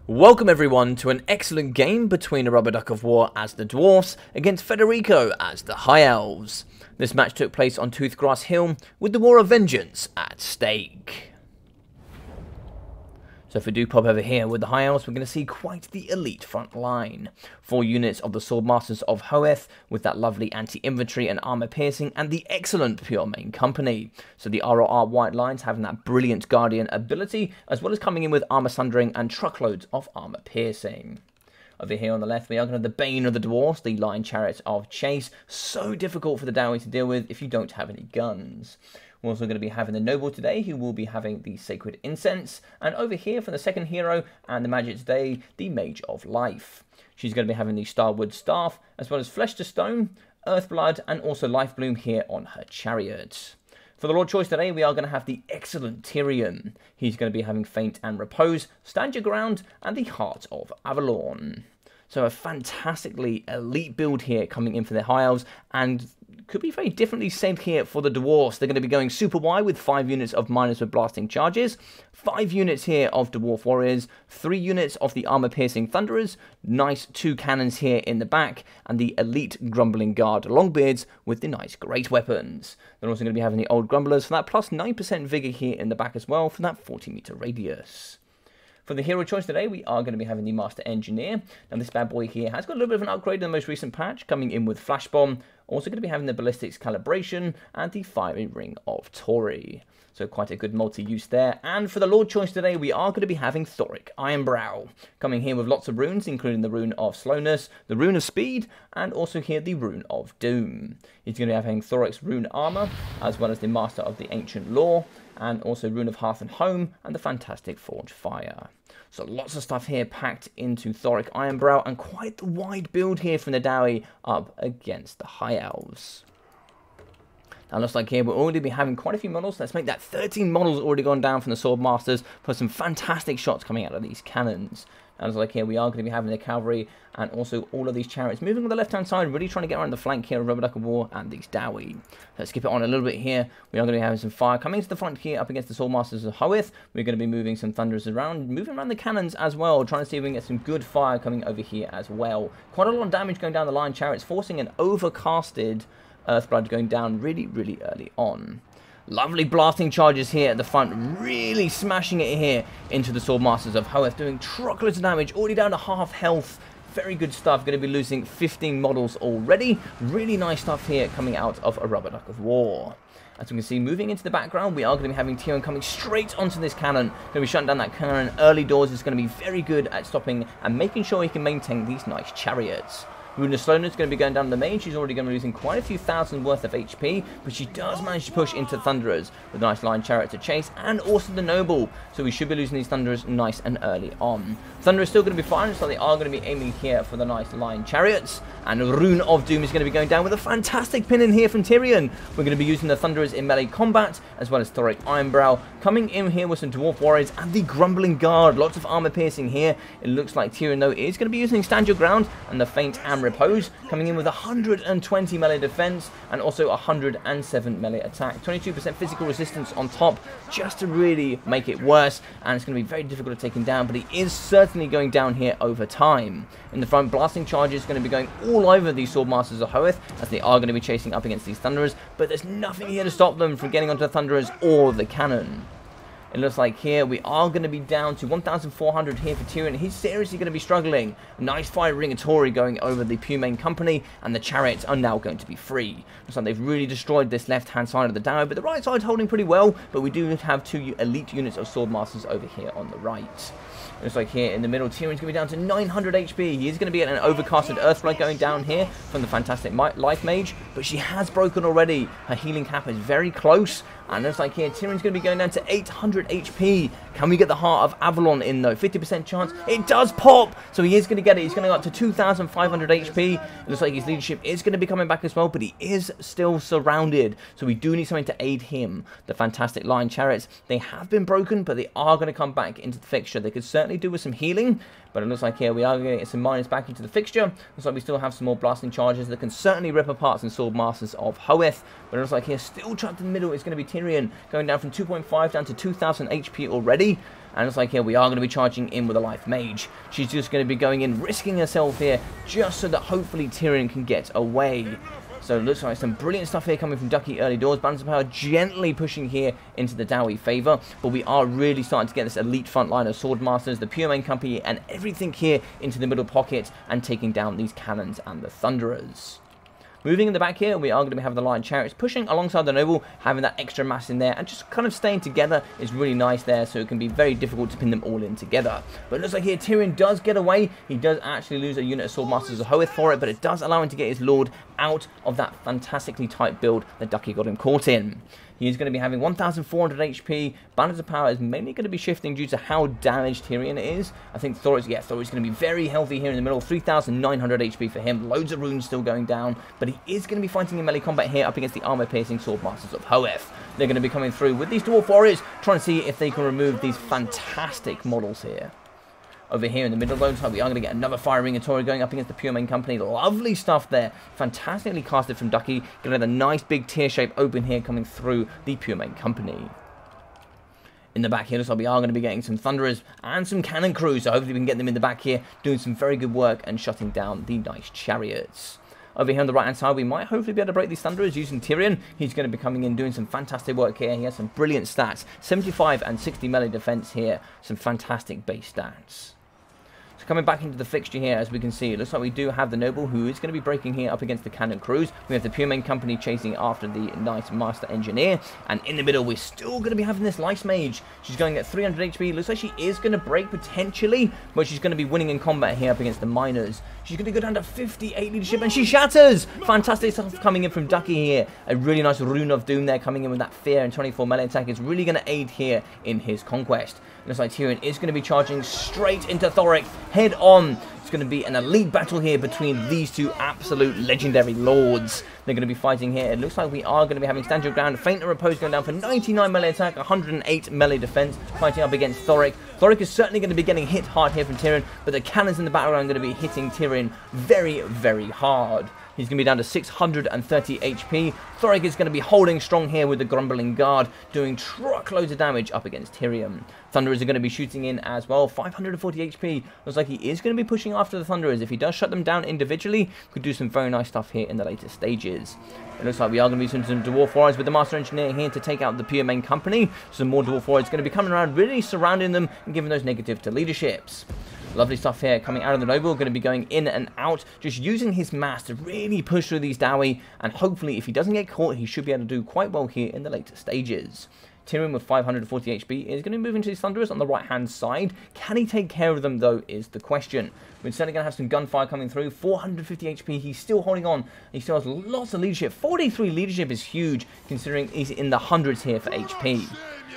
Welcome everyone to an excellent game between a rubber duck of war as the Dwarfs against Federico as the High Elves. This match took place on Toothgrass Hill with the War of Vengeance at stake. So if we do pop over here with the High Elves, we're going to see quite the elite front line. 4 units of the Swordmasters of Hoeth with that lovely anti-infantry and armor piercing and the excellent pure main company. So the ROR white lines having that brilliant guardian ability as well as coming in with armor sundering and truckloads of armor piercing. Over here on the left, we are going to have the Bane of the Dwarfs, the Line Chariots of Chase. So difficult for the Dawitide to deal with if you don't have any guns. We're also going to be having the Noble today, who will be having the Sacred Incense. And over here for the second hero and the Magic today, the Mage of Life. She's going to be having the Starwood Staff, as well as Flesh to Stone, Earthblood, and also Life Bloom here on her chariot. For the Lord Choice today, we are going to have the excellent Tyrion. He's going to be having Faint and Repose, Stand Your Ground, and the Heart of Avalon. So a fantastically elite build here coming in for the High Elves, and could be very differently shaped here for the Dwarfs. They're going to be going super wide with 5 units of miners with blasting charges, 5 units here of Dwarf Warriors, 3 units of the armor-piercing Thunderers, nice 2 cannons here in the back, and the elite Grumbling Guard Longbeards with the nice great weapons. They're also going to be having the Old Grumblers for that plus 9% vigor here in the back as well for that 40-meter radius. For the hero choice today, we are going to be having the Master Engineer. Now this bad boy here has got a little bit of an upgrade in the most recent patch, coming in with Flash Bomb. Also going to be having the Ballistics Calibration and the Fiery Ring of Tori. So quite a good multi-use there. And for the Lord choice today, we are going to be having Thoric Ironbrow. Coming here with lots of runes, including the Rune of Slowness, the Rune of Speed, and also here the Rune of Doom. He's going to be having Thoric's Rune Armor, as well as the Master of the Ancient Lore, and also Rune of Hearth and Home, and the Fantastic Forge Fire. So lots of stuff here packed into Thoric Ironbrow, and quite the wide build here from the Dowie up against the High Elves. Now looks like here we'll already be having quite a few models. Let's make that 13 models already gone down from the Swordmasters for some fantastic shots coming out of these cannons. Now looks like here we are going to be having the cavalry and also all of these chariots moving on the left hand side, really trying to get around the flank here of Rubber Duck of War and these Dowie. Let's skip it on a little bit here. We are going to be having some fire coming to the front here up against the Swordmasters of Hoeth. We're going to be moving some Thunderers around, moving around the cannons as well, trying to see if we can get some good fire coming over here as well. Quite a lot of damage going down the line chariots, forcing an overcasted Earthblood going down really, really early on. Lovely blasting charges here at the front, really smashing it here into the Swordmasters of Hoeth, doing truckloads of damage, already down to half health. Very good stuff, going to be losing 15 models already. Really nice stuff here coming out of a Rubber Duck of War. As we can see, moving into the background, we are going to be having Tyrion coming straight onto this cannon. Going to be shutting down that cannon early doors. Is going to be very good at stopping and making sure he can maintain these nice chariots. Rune of Slowness is going to be going down the main. She's already going to be losing quite a few thousand worth of HP, but she does manage to push into Thunderers with a nice Line Chariot to chase, and also the Noble. So we should be losing these Thunderers nice and early on. Thunder is still going to be firing, so they are going to be aiming here for the nice Line Chariots. And Rune of Doom is going to be going down with a fantastic pin in here from Tyrion. We're going to be using the Thunderers in melee combat, as well as Thoric Ironbrow. Coming in here with some Dwarf Warriors and the Grumbling Guard. Lots of armor piercing here. It looks like Tyrion, though, is going to be using Stand Your Ground and the Faint and Repose, coming in with 120 melee defense and also 107 melee attack. 22% physical resistance on top, just to really make it worse, and it's going to be very difficult to take him down, but he is certainly going down here over time. In the front, blasting charges going to be going all over these Swordmasters of Hoeth, as they are going to be chasing up against these Thunderers, but there's nothing here to stop them from getting onto the Thunderers or the cannon. It looks like here we are going to be down to 1,400 here for Tyrion. He's seriously going to be struggling. Nice Fire Ring of Tori going over the Pure Company, and the chariots are now going to be free. Looks like they've really destroyed this left-hand side of the Dowie, but the right side's holding pretty well. But we do have 2 elite units of Swordmasters over here on the right. Looks like here in the middle, Tyrion's going to be down to 900 HP. He is going to be at an overcasted Earthblood going down here from the fantastic Life Mage, but she has broken already. Her healing cap is very close, and looks like here Tyrion's going to be going down to 800 HP. Can we get the Heart of Avalon in though? 50% chance. It does pop, so he is going to get it. He's going to go up to 2,500 HP. It looks like his leadership is going to be coming back as well, but he is still surrounded, so we do need something to aid him. The fantastic Line Chariots, they have been broken, but they are going to come back into the fixture. They could certainly do with some healing, but it looks like here we are going to get some miners back into the fixture. Looks like we still have some more blasting charges that can certainly rip apart some Swordmasters of Hoeth, but it looks like here still trapped in the middle is going to be Tyrion, going down from 2.5 down to 2,000 HP already. And it's like here we are going to be charging in with a life mage. She's just going to be going in, risking herself here, just so that hopefully Tyrion can get away. So it looks like some brilliant stuff here coming from Ducky early doors. Balance of power gently pushing here into the Dowie favour. But we are really starting to get this elite front line of Swordmasters, the Pure Main Company, and everything here into the middle pocket and taking down these cannons and the Thunderers. Moving in the back here, we are going to be having the Lion Chariots pushing alongside the Noble, having that extra mass in there, and just kind of staying together is really nice there, so it can be very difficult to pin them all in together. But it looks like here Tyrion does get away. He does actually lose a unit of Swordmasters of Hoeth for it, but it does allow him to get his Lord out of that fantastically tight build that Ducky got him caught in. He is going to be having 1,400 HP. Balance of power is mainly going to be shifting due to how damaged Tyrion is. I think Thor's going to be very healthy here in the middle. 3,900 HP for him. Loads of runes still going down. But he is going to be fighting in melee combat here up against the armor-piercing Swordmasters of Hoeth. They're going to be coming through with these Dwarf Warriors, trying to see if they can remove these fantastic models here. Over here in the middle though, we are going to get another Fire Ring of Tori going up against the Pure Main Company. Lovely stuff there. Fantastically casted from Ducky. Getting a nice big tier shape open here coming through the Pure Main Company. In the back here, looks like we are going to be getting some Thunderers and some Cannon Crews. So hopefully we can get them in the back here, doing some very good work and shutting down the nice Chariots. Over here on the right hand side, we might hopefully be able to break these Thunderers using Tyrion. He's going to be coming in doing some fantastic work here. He has some brilliant stats. 75 and 60 melee defense here. Some fantastic base stats. So coming back into the fixture here, as we can see, it looks like we do have the Noble, who is going to be breaking here up against the Cannon Crews. We have the Pure Main Company chasing after the nice Master Engineer. And in the middle, we're still going to be having this Lice Mage. She's going at 300 HP. Looks like she is going to break potentially, but she's going to be winning in combat here up against the Miners. She's going to go down to 58 leadership, and she shatters! Fantastic stuff coming in from Ducky here. A really nice Rune of Doom there, coming in with that fear and 24 melee attack. Is really going to aid here in his conquest. Looks like Tyrion is going to be charging straight into Thoric, head on. It's going to be an elite battle here between these two absolute legendary lords. They're going to be fighting here. It looks like we are going to be having Stand Your Ground, Faint and Repose going down for 99 melee attack, 108 melee defense, fighting up against Thoric. Thoric is certainly going to be getting hit hard here from Tyrion, but the cannons in the background are going to be hitting Tyrion very, very hard. He's going to be down to 630 HP. Thoric is going to be holding strong here with the Grumbling Guard, doing truckloads of damage up against Tyrion. Thunderers are going to be shooting in as well, 540 HP. Looks like he is going to be pushing after the Thunderers. If he does shut them down individually, could do some very nice stuff here in the later stages. It looks like we are going to be using some Dwarf Warriors with the Master Engineer here to take out the Pure Main Company. Some more Dwarf Warriors going to be coming around, really surrounding them and giving those negative to leaderships. Lovely stuff here coming out of the Noble, going to be going in and out, just using his mass to really push through these Dowie, and hopefully if he doesn't get caught, he should be able to do quite well here in the later stages. Tyrion with 540 HP is going to move into his Thunderers on the right hand side. Can he take care of them though is the question. We're certainly going to have some gunfire coming through. 450 HP, he's still holding on. He still has lots of leadership. 43 leadership is huge considering he's in the hundreds here for HP.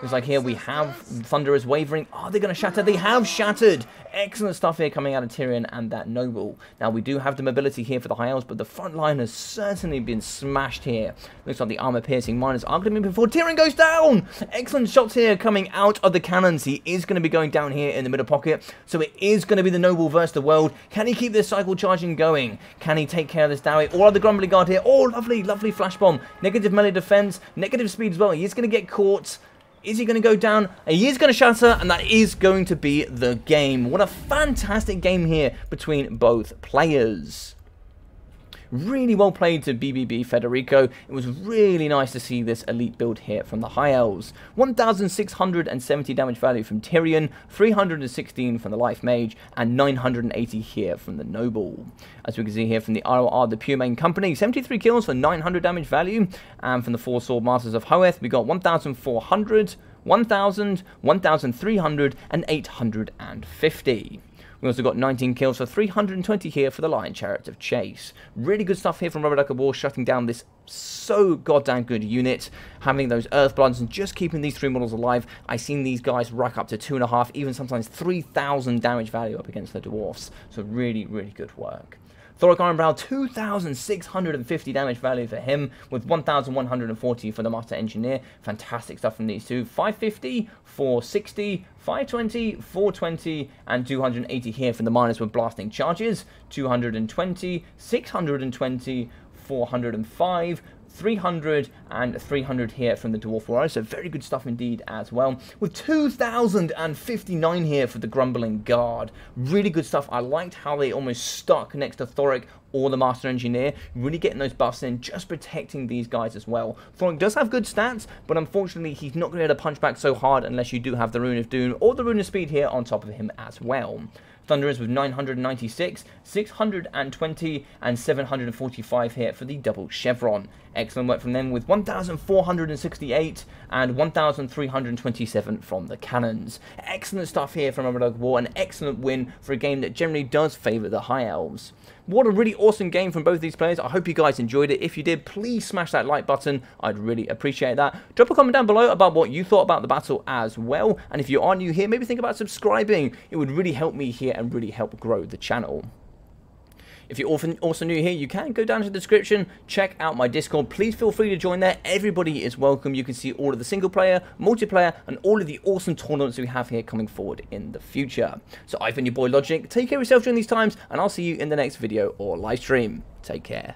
Looks like here we have Thunderers wavering. Are they going to shatter? They have shattered. Excellent stuff here coming out of Tyrion and that Noble. Now we do have the mobility here for the High Elves, but the front line has certainly been smashed here. Looks like the armor-piercing Miners are going to be before Tyrion goes down. Excellent shots here coming out of the cannons. He is going to be going down here in the middle pocket. So it is going to be the Noble versus the World. Can he keep this cycle charging going? Can he take care of this Dowie? Or the Grumbling Guard here? Oh, lovely, lovely flash bomb. Negative melee defense, negative speed as well. He is going to get caught. Is he going to go down? He is going to shatter, and that is going to be the game. What a fantastic game here between both players. Really well played to BBB Federico. It was really nice to see this elite build here from the High Elves. 1,670 damage value from Tyrion, 316 from the Life Mage, and 980 here from the Noble. As we can see here from the ROR, the Pure Main Company, 73 kills for 900 damage value. And from the 4 Sword Masters of Hoeth, we got 1,400, 1,000, 1,300, and 850. We also got 19 kills for 320 here for the Lion Chariot of Chase. Really good stuff here from Arubberduckofducky, shutting down this so goddamn good unit. Having those Earthbloods and just keeping these 3 models alive. I've seen these guys rack up to 2.5, even sometimes 3,000 damage value up against the Dwarfs. So really, really good work. Thoric Ironbrow, 2,650 damage value for him, with 1,140 for the Master Engineer. Fantastic stuff from these two. 550, 460, 520, 420, and 280 here from the Miners with blasting charges. 220, 620, 405, 300 and 300 here from the Dwarf Warrior, so very good stuff indeed as well. With 2,059 here for the Grumbling Guard. Really good stuff. I liked how they almost stuck next to Thoric or the Master Engineer, really getting those buffs in, just protecting these guys as well. Thoric does have good stats, but unfortunately he's not going to be able to punch back so hard unless you do have the Rune of Doom or the Rune of Speed here on top of him as well. Thunderers with 996, 620, and 745 here for the double chevron. Excellent work from them with 1,468 and 1,327 from the cannons. Excellent stuff here from Arubberduck War, an excellent win for a game that generally does favour the High Elves. What a really awesome game from both these players. I hope you guys enjoyed it. If you did, please smash that like button. I'd really appreciate that. Drop a comment down below about what you thought about the battle as well. And if you are new here, maybe think about subscribing. It would really help me here and really help grow the channel. If you're also new here, you can go down to the description, check out my Discord. Please feel free to join there. Everybody is welcome. You can see all of the single player, multiplayer, and all of the awesome tournaments we have here coming forward in the future. So I've been your boy Logic. Take care of yourself during these times, and I'll see you in the next video or live stream. Take care.